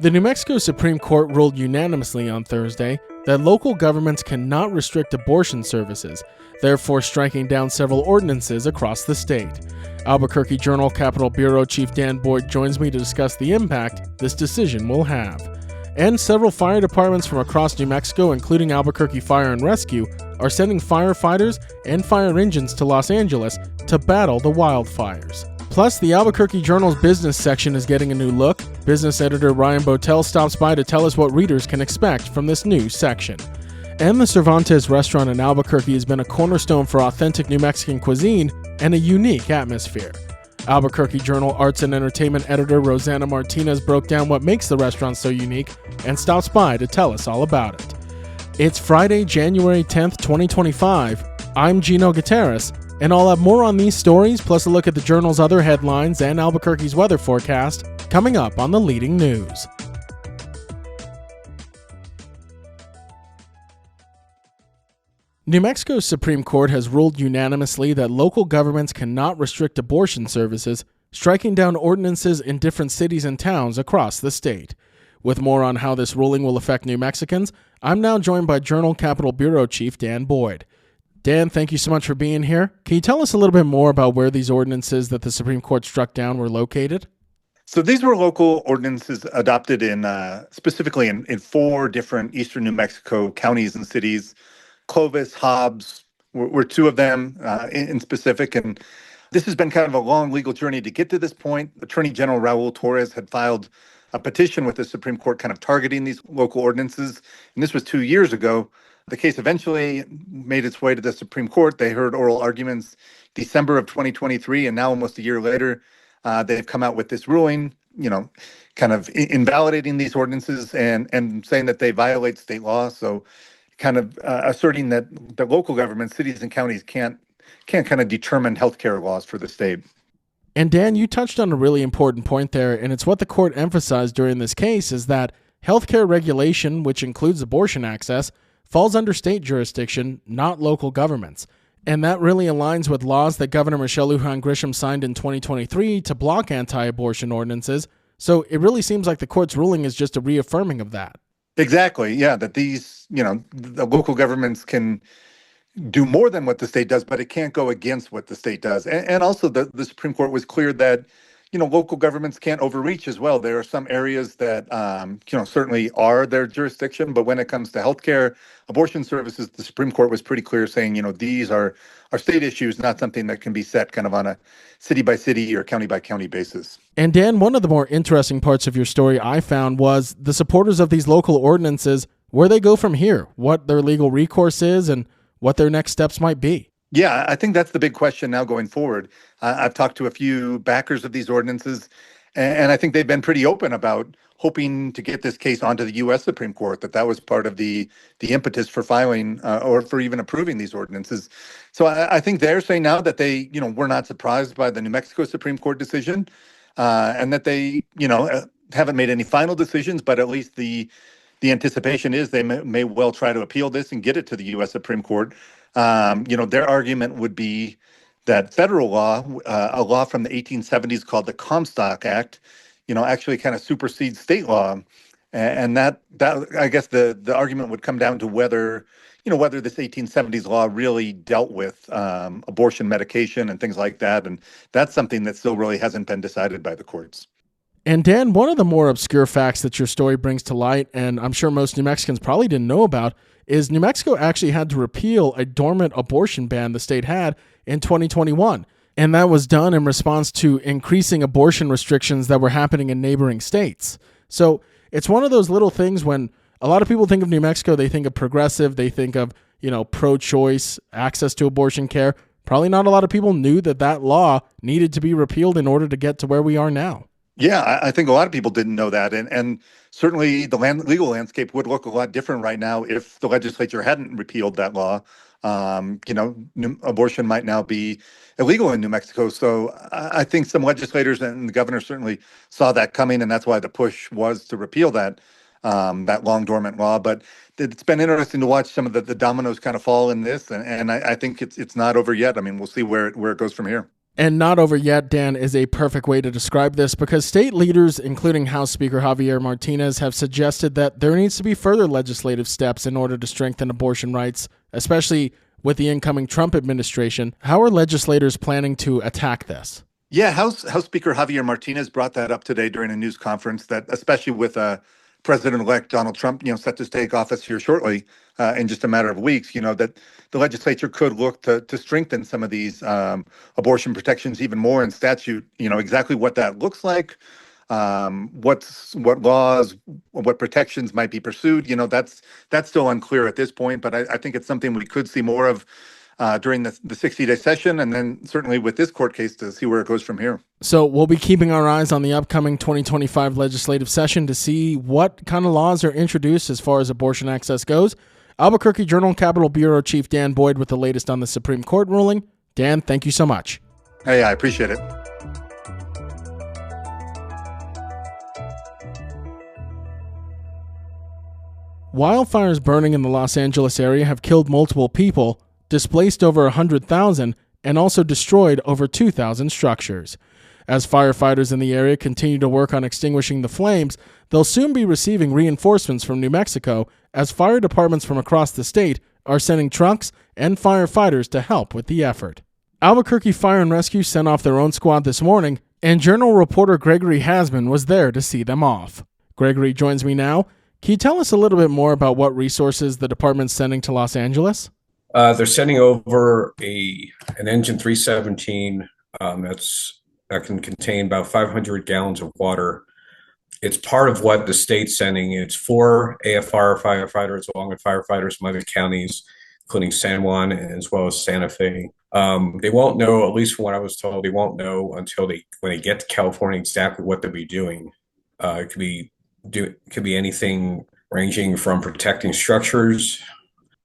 The New Mexico Supreme Court ruled unanimously on Thursday that local governments cannot restrict abortion services, therefore striking down several ordinances across the state. Albuquerque Journal-Capitol Bureau Chief Dan Boyd joins me to discuss the impact this decision will have. And several fire departments from across New Mexico, including Albuquerque Fire and Rescue, are sending firefighters and fire engines to Los Angeles to battle the wildfires. Plus, the Albuquerque Journal's business section is getting a new look. Business Editor Ryan Botel stops by to tell us what readers can expect from this new section. And the Cervantes Restaurant in Albuquerque has been a cornerstone for authentic New Mexican cuisine and a unique atmosphere. Albuquerque Journal Arts and Entertainment Editor Rozanna Martinez broke down what makes the restaurant so unique and stops by to tell us all about it. It's Friday, January 10th, 2025. I'm Gino Gutierrez, and I'll have more on these stories, plus a look at the Journal's other headlines and Albuquerque's weather forecast, coming up on the Leading News. New Mexico's Supreme Court has ruled unanimously that local governments cannot restrict abortion services, striking down ordinances in different cities and towns across the state. With more on how this ruling will affect New Mexicans, I'm now joined by Journal-Capitol Bureau Chief Dan Boyd. Dan, thank you so much for being here. Can you tell us a little bit more about where these ordinances that the Supreme Court struck down were located? So these were local ordinances adopted specifically in four different eastern New Mexico counties and cities. Clovis, Hobbs were two of them in specific. And this has been kind of a long legal journey to get to this point. Attorney General Raul Torres had filed a petition with the Supreme Court kind of targeting these local ordinances. And this was 2 years ago. The case eventually made its way to the Supreme Court. They heard oral arguments December of 2023, and now almost a year later, they've come out with this ruling, kind of invalidating these ordinances and saying that they violate state law. So kind of asserting that the local governments, cities and counties can't kind of determine healthcare laws for the state. And Dan, you touched on a really important point there, and it's what the court emphasized during this case is that healthcare regulation, which includes abortion access, falls under state jurisdiction, not local governments. And that really aligns with laws that Governor Michelle Lujan Grisham signed in 2023 to block anti-abortion ordinances. So it really seems like the court's ruling is just a reaffirming of that. Exactly. Yeah, that these, the local governments can do more than what the state does, but it can't go against what the state does. And also the Supreme Court was clear that, local governments can't overreach as well. There are some areas that, certainly are their jurisdiction, but when it comes to healthcare, abortion services, the Supreme Court was pretty clear saying, these are state issues, not something that can be set kind of on a city by city or county by county basis. And Dan, one of the more interesting parts of your story I found was the supporters of these local ordinances, where they go from here, what their legal recourse is, and what their next steps might be. Yeah, I think that's the big question now going forward. I've talked to a few backers of these ordinances, and I think they've been pretty open about hoping to get this case onto the U.S. Supreme Court, that was part of the impetus for filing or for even approving these ordinances. So I think they're saying now that they, were not surprised by the New Mexico Supreme Court decision, and that they, haven't made any final decisions, but at least the anticipation is they may well try to appeal this and get it to the U.S. Supreme Court. Their argument would be that federal law, a law from the 1870s called the Comstock Act, actually kind of supersedes state law. And that I guess the argument would come down to whether this 1870s law really dealt with abortion medication and things like that. And that's something that still really hasn't been decided by the courts. And Dan, one of the more obscure facts that your story brings to light, and I'm sure most New Mexicans probably didn't know about, is New Mexico actually had to repeal a dormant abortion ban the state had in 2021. And that was done in response to increasing abortion restrictions that were happening in neighboring states. So it's one of those little things when a lot of people think of New Mexico, they think of progressive, they think of, pro-choice, access to abortion care. Probably not a lot of people knew that law needed to be repealed in order to get to where we are now. Yeah, I think a lot of people didn't know that. And certainly the legal landscape would look a lot different right now if the legislature hadn't repealed that law. Abortion might now be illegal in New Mexico. So I think some legislators and the governor certainly saw that coming, and that's why the push was to repeal that long dormant law. But it's been interesting to watch some of the dominoes kind of fall in this, and I think it's not over yet. I mean, we'll see where it goes from here. And not over yet, Dan, is a perfect way to describe this because state leaders, including House Speaker Javier Martinez, have suggested that there needs to be further legislative steps in order to strengthen abortion rights, especially with the incoming Trump administration. How are legislators planning to attack this? Yeah, House Speaker Javier Martinez brought that up today during a news conference that, especially with President-elect Donald Trump, set to take office here shortly, in just a matter of weeks, that the legislature could look to strengthen some of these abortion protections even more in statute. Exactly what that looks like, what laws, what protections might be pursued. That's still unclear at this point, but I think it's something we could see more of during the 60-day session, and then certainly with this court case to see where it goes from here. So we'll be keeping our eyes on the upcoming 2025 legislative session to see what kind of laws are introduced as far as abortion access goes. Albuquerque Journal-Capitol Bureau Chief Dan Boyd with the latest on the Supreme Court ruling. Dan, thank you so much. Hey, I appreciate it. Wildfires burning in the Los Angeles area have killed multiple people, displaced over 100,000, and also destroyed over 2,000 structures. As firefighters in the area continue to work on extinguishing the flames, they'll soon be receiving reinforcements from New Mexico as fire departments from across the state are sending trucks and firefighters to help with the effort. Albuquerque Fire Rescue sent off their own squad this morning, and Journal reporter Gregory Hasman was there to see them off. Gregory joins me now. Can you tell us a little bit more about what resources the department's sending to Los Angeles? They're sending over an engine 317 that can contain about 500 gallons of water. It's part of what the state's sending. It's 4 AFR firefighters along with firefighters from other counties, including San Juan as well as Santa Fe. They won't know, at least from what I was told, they won't know until when they get to California exactly what they'll be doing. It could be anything ranging from protecting structures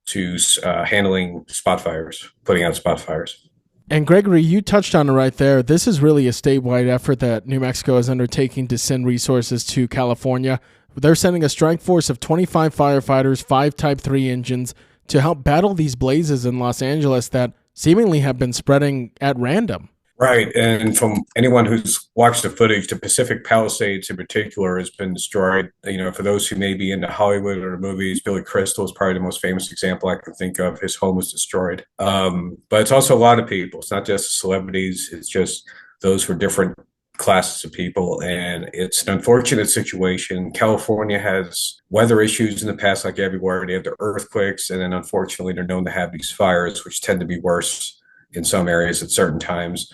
to handling spot fires, putting out spot fires. And Gregory, you touched on it right there. This is really a statewide effort that New Mexico is undertaking to send resources to California. They're sending a strike force of 25 firefighters, 5 Type 3 engines to help battle these blazes in Los Angeles that seemingly have been spreading at random. Right. And from anyone who's watched the footage, the Pacific Palisades in particular has been destroyed. For those who may be into Hollywood or movies, Billy Crystal is probably the most famous example I can think of. His home was destroyed. But it's also a lot of people. It's not just celebrities. It's just those for different classes of people. And it's an unfortunate situation. California has weather issues in the past, like everywhere. They have the earthquakes. And then unfortunately, they're known to have these fires, which tend to be worse in some areas at certain times.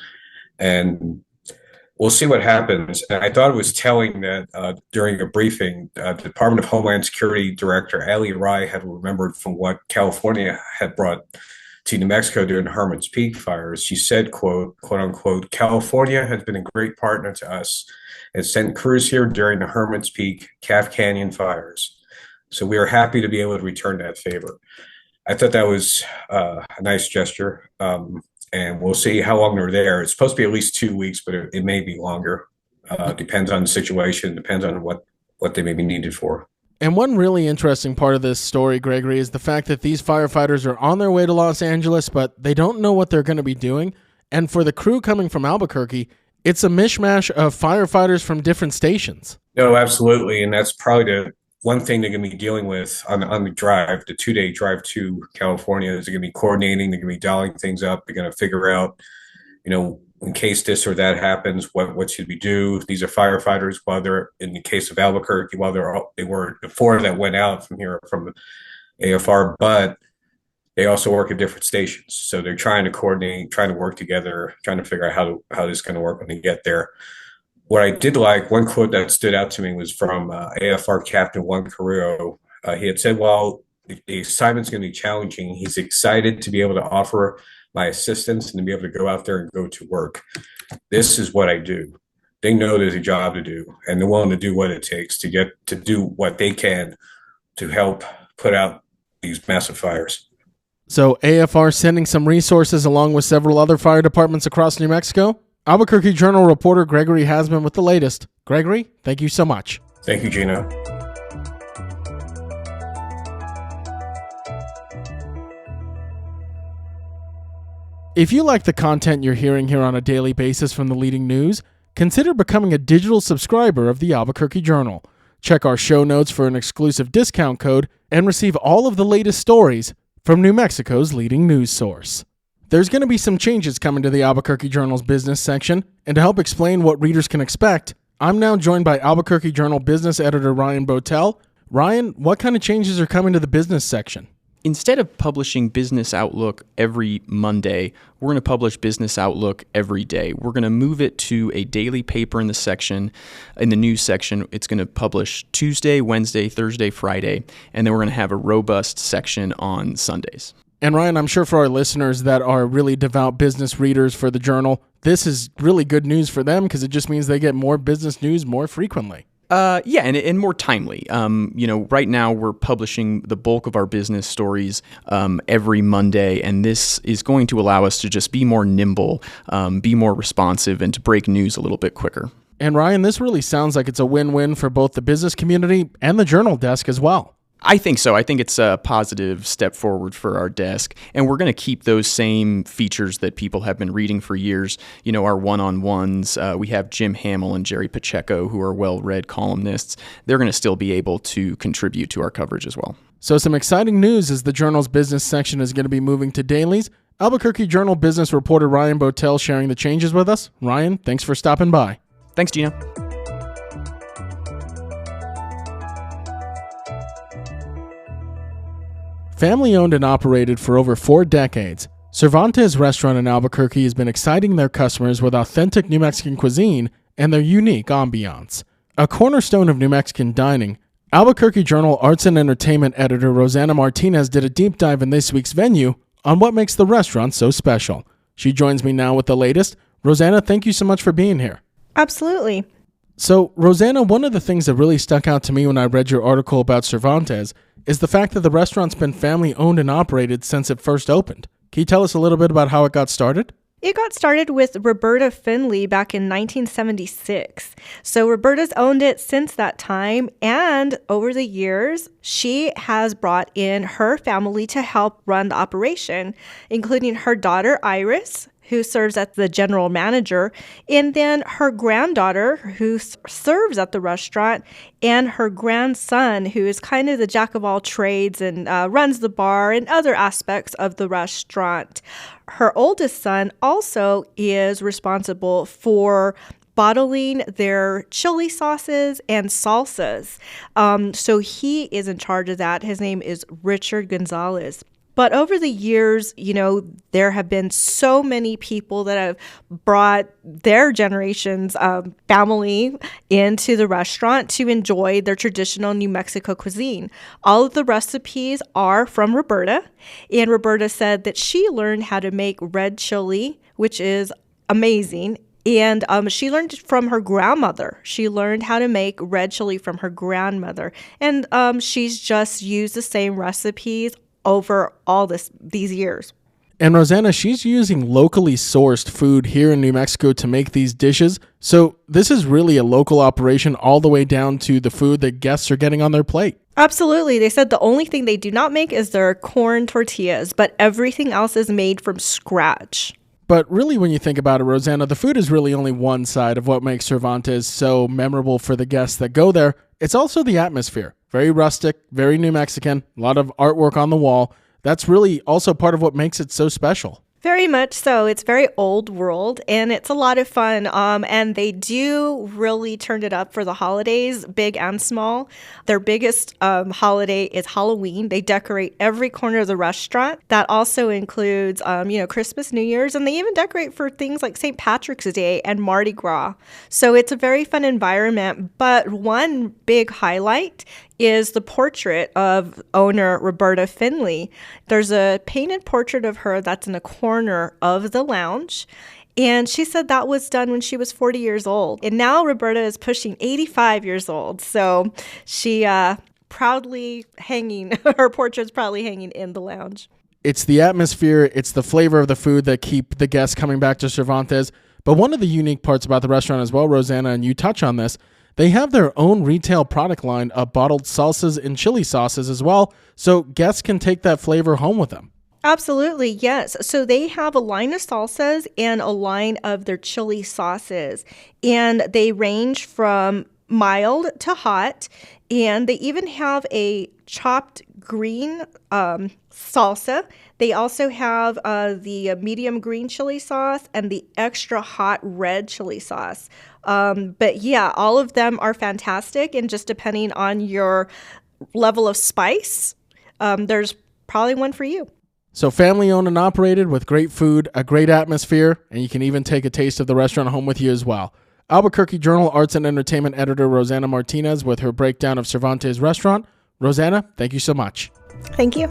And we'll see what happens. And I thought it was telling that during a briefing, the Department of Homeland Security Director Ali Rai had remembered from what California had brought to New Mexico during the Hermit's Peak fires. She said, quote unquote, California has been a great partner to us and sent crews here during the Hermit's Peak Calf Canyon fires. So we are happy to be able to return that favor. I thought that was a nice gesture. And we'll see how long they're there. It's supposed to be at least 2 weeks, but it may be longer. Depends on the situation, depends on what they may be needed for. And one really interesting part of this story, Gregory, is the fact that these firefighters are on their way to Los Angeles, but they don't know what they're going to be doing. And for the crew coming from Albuquerque, it's a mishmash of firefighters from different stations. No, absolutely. And that's probably the one thing they're going to be dealing with on the drive, the 2-day drive to California, is they're going to be coordinating, they're going to be dialing things up, they're going to figure out, in case this or that happens, what should we do? These are firefighters, whether in the case of Albuquerque, they were the 4 that went out from AFR, but they also work at different stations. So they're trying to coordinate, trying to work together, trying to figure out how this is going to work when they get there. What I did like, one quote that stood out to me was from AFR Captain Juan Carrillo. He had said, while the assignment's going to be challenging, he's excited to be able to offer my assistance and to be able to go out there and go to work. This is what I do. They know there's a job to do, and they're willing to do what it takes to get to do what they can to help put out these massive fires. So AFR sending some resources along with several other fire departments across New Mexico? Albuquerque Journal reporter Gregory Hasman with the latest. Gregory, thank you so much. Thank you, Gino. If you like the content you're hearing here on a daily basis from the leading news, consider becoming a digital subscriber of the Albuquerque Journal. Check our show notes for an exclusive discount code and receive all of the latest stories from New Mexico's leading news source. There's going to be some changes coming to the Albuquerque Journal's business section, and to help explain what readers can expect, I'm now joined by Albuquerque Journal Business Editor Ryan Botel. Ryan, what kind of changes are coming to the business section? Instead of publishing Business Outlook every Monday, we're going to publish Business Outlook every day. We're going to move it to a daily paper in the section, in the news section. It's going to publish Tuesday, Wednesday, Thursday, Friday, and then we're going to have a robust section on Sundays. And Ryan, I'm sure for our listeners that are really devout business readers for the Journal, this is really good news for them because it just means they get more business news more frequently. Yeah, and more timely. Right now we're publishing the bulk of our business stories every Monday, and this is going to allow us to just be more nimble, be more responsive, and to break news a little bit quicker. And Ryan, this really sounds like it's a win-win for both the business community and the Journal desk as well. I think so. I think it's a positive step forward for our desk, and we're going to keep those same features that people have been reading for years. Our one-on-ones. We have Jim Hamill and Jerry Pacheco, who are well-read columnists. They're going to still be able to contribute to our coverage as well. So some exciting news as the Journal's business section is going to be moving to dailies. Albuquerque Journal business reporter Ryan Botel sharing the changes with us. Ryan, thanks for stopping by. Thanks, Gina. Family owned and operated for over 4 decades, Cervantes Restaurant in Albuquerque has been exciting their customers with authentic New Mexican cuisine and their unique ambiance. A cornerstone of New Mexican dining, Albuquerque Journal Arts and Entertainment Editor Rozanna Martinez did a deep dive in this week's venue on what makes the restaurant so special. She joins me now with the latest. Rozanna, thank you so much for being here. Absolutely. So, Rozanna, one of the things that really stuck out to me when I read your article about Cervantes is the fact that the restaurant's been family-owned and operated since it first opened. Can you tell us a little bit about how it got started? It got started with Roberta Finley back in 1976. So Roberta's owned it since that time, and over the years, she has brought in her family to help run the operation, including her daughter, Iris, who serves as the general manager, and then her granddaughter, who serves at the restaurant, and her grandson, who is kind of the jack of all trades and runs the bar and other aspects of the restaurant. Her oldest son also is responsible for bottling their chili sauces and salsas. So he is in charge of that. His name is Richard Gonzalez. But over the years, there have been so many people that have brought their generation's family into the restaurant to enjoy their traditional New Mexico cuisine. All of the recipes are from Roberta, and Roberta said that she learned how to make red chili, which is amazing. And she learned from her grandmother. She learned how to make red chili from her grandmother. And she's just used the same recipes over all these years. And Rozanna, she's using locally sourced food here in New Mexico to make these dishes. So this is really a local operation all the way down to the food that guests are getting on their plate. Absolutely. They said the only thing they do not make is their corn tortillas, but everything else is made from scratch. But really, when you think about it, Rozanna, the food is really only one side of what makes Cervantes so memorable for the guests that go there. It's also the atmosphere. Very rustic, very New Mexican, a lot of artwork on the wall. That's really also part of what makes it so special. Very much so. It's very old world, and it's a lot of fun. And they do really turn it up for the holidays, big and small. Their biggest holiday is Halloween. They decorate every corner of the restaurant. That also includes, Christmas, New Year's, and they even decorate for things like St. Patrick's Day and Mardi Gras. So it's a very fun environment. But one big highlight is the portrait of owner Roberta Finley. There's a painted portrait of her that's in a corner of the lounge. And she said that was done when she was 40 years old. And now Roberta is pushing 85 years old. So she proudly hanging, her portrait's proudly hanging in the lounge. It's the atmosphere, it's the flavor of the food that keep the guests coming back to Cervantes. But one of the unique parts about the restaurant as well, Rozanna, and you touch on this, they have their own retail product line of bottled salsas and chili sauces as well, so guests can take that flavor home with them. Absolutely, yes. So they have a line of salsas and a line of their chili sauces, and they range from mild to hot. And they even have a chopped green salsa. They also have the medium green chili sauce and the extra hot red chili sauce. But yeah, all of them are fantastic, and just depending on your level of spice, there's probably one for you. So family owned and operated with great food, a great atmosphere, and you can even take a taste of the restaurant home with you as well. Albuquerque Journal Arts and Entertainment Editor Rozanna Martinez with her breakdown of Cervantes Restaurant. Rozanna, thank you so much. Thank you.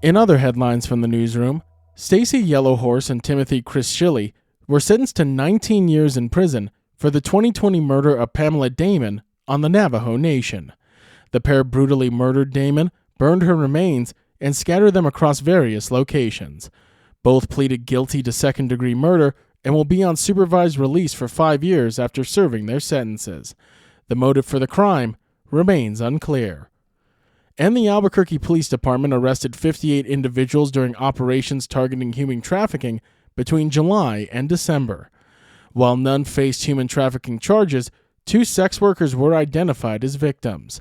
In other headlines from the newsroom, Stacy Yellowhorse and Timothy Chris were sentenced to 19 years in prison for the 2020 murder of Pamela Damon on the Navajo Nation. The pair brutally murdered Damon, burned her remains, and scattered them across various locations. Both pleaded guilty to second-degree murder and will be on supervised release for 5 years after serving their sentences. The motive for the crime remains unclear. And the Albuquerque Police Department arrested 58 individuals during operations targeting human trafficking between July and December. While none faced human trafficking charges, 2 sex workers were identified as victims.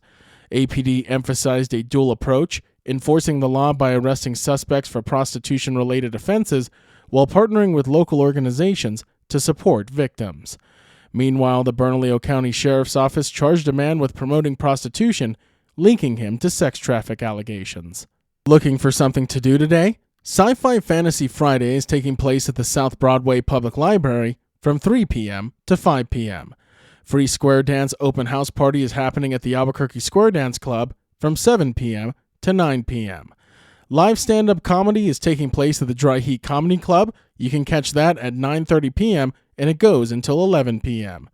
APD emphasized a dual approach, enforcing the law by arresting suspects for prostitution-related offenses while partnering with local organizations to support victims. Meanwhile, the Bernalillo County Sheriff's Office charged a man with promoting prostitution, linking him to sex traffic allegations. Looking for something to do today? Sci-Fi Fantasy Friday is taking place at the South Broadway Public Library from 3 p.m. to 5 p.m. Free Square Dance Open House Party is happening at the Albuquerque Square Dance Club from 7 p.m. to 9 p.m. Live stand-up comedy is taking place at the Dry Heat Comedy Club. You can catch that at 9:30 p.m. and it goes until 11 p.m.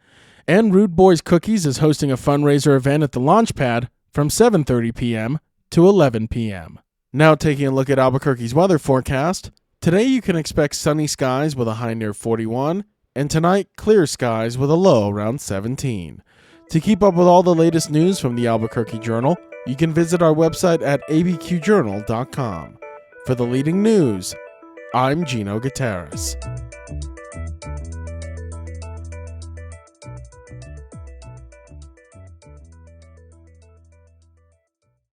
And Rude Boys Cookies is hosting a fundraiser event at the Launchpad from 7:30 p.m. to 11 p.m. Now taking a look at Albuquerque's weather forecast. Today you can expect sunny skies with a high near 41, and tonight clear skies with a low around 17. To keep up with all the latest news from the Albuquerque Journal, you can visit our website at abqjournal.com. For the leading news, I'm Gino Gutierrez.